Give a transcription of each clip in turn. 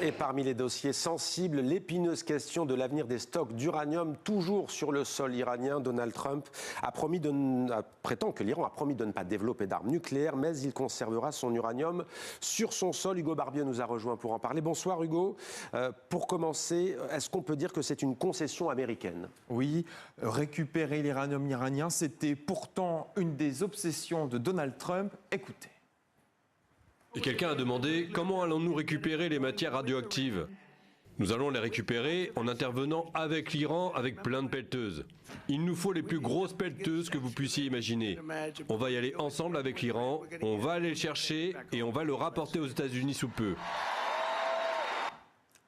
Et parmi les dossiers sensibles, l'épineuse question de l'avenir des stocks d'uranium toujours sur le sol iranien. Donald Trump prétend que l'Iran a promis de ne pas développer d'armes nucléaires, mais il conservera son uranium sur son sol. Hugo Barbier nous a rejoint pour en parler. Bonsoir Hugo. Pour commencer, est-ce qu'on peut dire que c'est une concession américaine? Oui, récupérer l'uranium iranien, c'était pourtant une des obsessions de Donald Trump. Écoutez. Et quelqu'un a demandé comment allons-nous récupérer les matières radioactives? Nous allons les récupérer en intervenant avec l'Iran avec plein de pelleteuses. Il nous faut les plus grosses pelleteuses que vous puissiez imaginer. On va y aller ensemble avec l'Iran, on va aller le chercher et on va le rapporter aux États-Unis sous peu.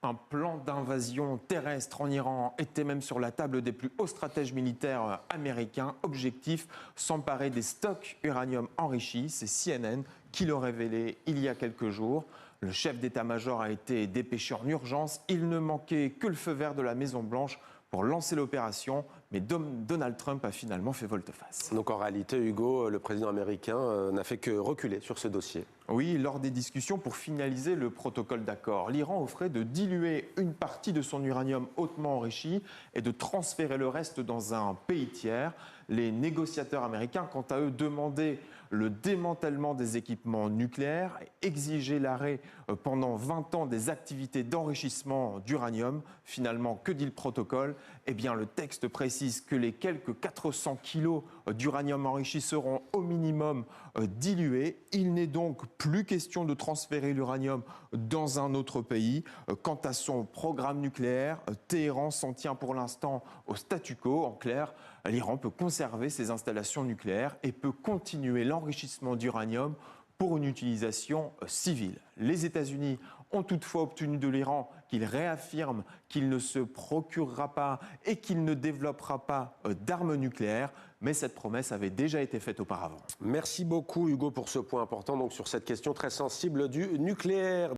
Un plan d'invasion terrestre en Iran était même sur la table des plus hauts stratèges militaires américains. Objectif, s'emparer des stocks uranium enrichis. C'est CNN qui l'a révélé il y a quelques jours. Le chef d'état-major a été dépêché en urgence. Il ne manquait que le feu vert de la Maison-Blanche pour lancer l'opération, mais Donald Trump a finalement fait volte-face. Donc en réalité, Hugo, le président américain n'a fait que reculer sur ce dossier. Oui, lors des discussions pour finaliser le protocole d'accord, l'Iran offrait de diluer une partie de son uranium hautement enrichi et de transférer le reste dans un pays tiers. Les négociateurs américains, quant à eux, demandaient le démantèlement des équipements nucléaires et exigeaient l'arrêt pendant 20 ans des activités d'enrichissement d'uranium. Finalement, que dit le protocole? Eh bien, le texte précise que les quelques 400 kilos d'uranium enrichi seront au minimum dilués. Il n'est donc plus question de transférer l'uranium dans un autre pays. Quant à son programme nucléaire, Téhéran s'en tient pour l'instant au statu quo. En clair, l'Iran peut conserver ses installations nucléaires et peut continuer l'enrichissement d'uranium pour une utilisation civile. Les États-Unis ont toutefois obtenu de l'Iran qu'il réaffirme qu'il ne se procurera pas et qu'il ne développera pas d'armes nucléaires, mais cette promesse avait déjà été faite auparavant. Merci beaucoup Hugo pour ce point important donc sur cette question très sensible du nucléaire.